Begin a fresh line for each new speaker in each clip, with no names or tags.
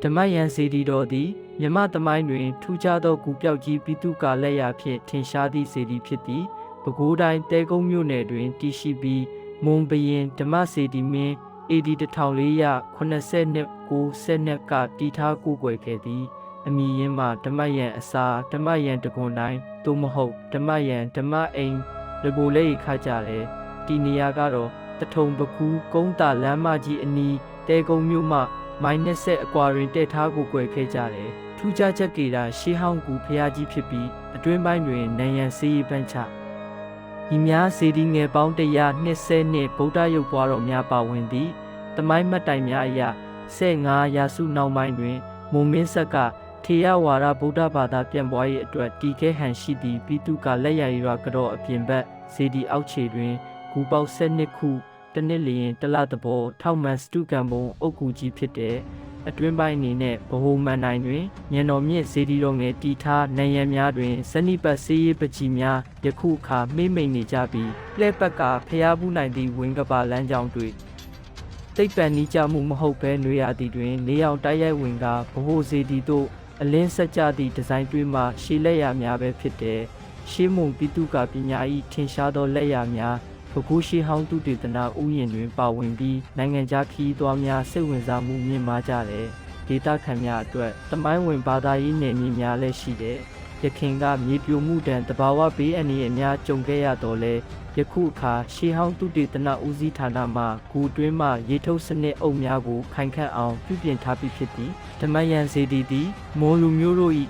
ဓမ္မယန်စေတီတော်သည်မြမသမိုင်းတွင်ထူးခြားသောဂူပြောက်ကြီးပိတုကာလက်ရာဖြင့်ထင်ရှားသည့်စေတီဖြစ်သည်ပဲခူးတိုင်းတဲကုန်းမြို့နယ်တွင်တည်ရှိပြီးမွန်ဘရင်ဓမ္မစေတီမင်းAD 1489ကတည်ထားကိုးကွယ်ခဲ့သည်အမည်ရင်းမှာဓမ္မယန်အစာဓမ္မယန်တကွန်တိုင်းသို့မဟုတ်ဓမ္မယန်ဓမ္မအိမ်လေပိုလေးခါကြတယ်ဒီနေရာကတော့တထုံပဲခူးကုန်းတာလမ်းမကြီးအနီးတဲကုန်းမြို့မှမိုင်း20အကွာတွင်တည်ထားကိုးကွယ်ခဲ့ကြတယ်ထူးခြားချက်ကေတာရှေးဟောင်းကူဖျားကြီးဖြစ်ပြီးအတွင်းပိုင်းတွင်နံရံစေးပန်းချဤများစေတီငယ်ပေါင်း120နှင့်ဗုဒ္ဓရုပ်ပွားတော်များပါဝင်သည်တမိုင်းမှတ်တိုင်များအရ15ရာစုနောက်ပိုင်းတွင်မွန်မင်းဆက်ကထေရဝါဒဗုဒ္ဓဘာသာပြန်ပွားရေးအတွက်တည်ခဲ့ဟန်ရှိသည့်ပိတုကာလက်ရည်ရွာကတော့အပြင်ဘက်စေတီအောက်ခြေတွင်ဂူပေါက်12ခုတနစ်လျင်တလသဘောထောက်မှန်စတုကံပုံအုတ်ကူကြီးဖြစ်တဲ့အတွင်းပိုင်းအနေနဲ့ဗဟိုမန်တိုင်းတွင်ညံတော်မြင့်စေတီတော်ငယ်တီထားနံရံများတွင်ဇနိပတ်စေးရေးပကြီးများယခုအခါမေ့မိန်နေကြပြီးလှဲ့ပတ်ကဖျားဘူးနိုင်သည့်ဝင်းကပါလမ်းကြောင်းတွေတိတ်ပန်နီးကြမှုမဟုတ်ဘဲနွေရာသီတွင်နေအောင်တိုက်ရိုက်ဝင်ကဗဟိုစေတီတို့အလင်းဆက်ကြသည့်ဒီဇိုင်းတွေးမှရှေးလက်ရာများပဲဖြစ်တဲ့ရှေးမွန်ပိတုကာပညာ၏ထင်ရှားသောလက်ရာများပဲခူးရှေးဟောင်းသုတေသနဥယျာဉ်တွင်ပါဝင်ပြီးနိုင်ငံခြားခရီးသွားများစိတ်ဝင်စားမှုမြင့်မားကြတယ်ဒေသခံများအတွက်တမိုင်းဝင်ဘာသာရေးနယ်မြေများလည်းရှိတယ်ရခင်ကမြေပြိုမှုတံတဘာဝဘေးအန္တရာယ်များကြုံခဲ့ရတော့လဲယခုအခါရှေးဟောင်းသုတေသနဦးစီးဌာနမှဂူတွင်းမှရေထုတ်စနစ်အုပ်များကိုခိုင်ခန့်အောင်ပြုပြင်ထားပြီးဖြစ်သည်ဓမ္မယန်စေတီသည်မော်လူမျိုးတို့၏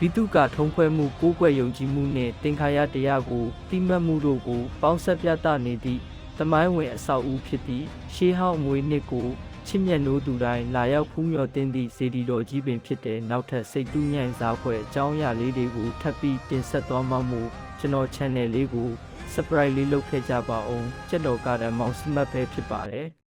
ပိတုကာထုံးဖွဲ့မှုကိုးကွယ်ယုံကြည်မှုနှင့်သင်္ခါရတရားကိုတိမှတ်မှုတို့ကိုပေါင်းစပ်ပြသနေသည့်သမိုင်းဝင်အဆောက်အဦဖြစ်သည့်ရှေးဟောင်းအမွေနှစ်ကိုချစ်မြတ်နိုးသူတိုင်းလာရောက်ဖူးမြော်တင်သည့်စေတီတော်ကြီးပင်ဖြစ်တဲ့နောက်ထပ်စိတ်တူးညံ့စားဖွယ်အကြောင်းအရာလေးတွေကိုထပ်ပြီးတင်ဆက်သွားမှမို့ကျွန်တော် channel လေးကို subscribe လေးလုပ်ခဲ့ကြပါအောင်ကျွန်တော်ကလည်းမောင်စမတ်ပဲဖြစ်ပါတယ်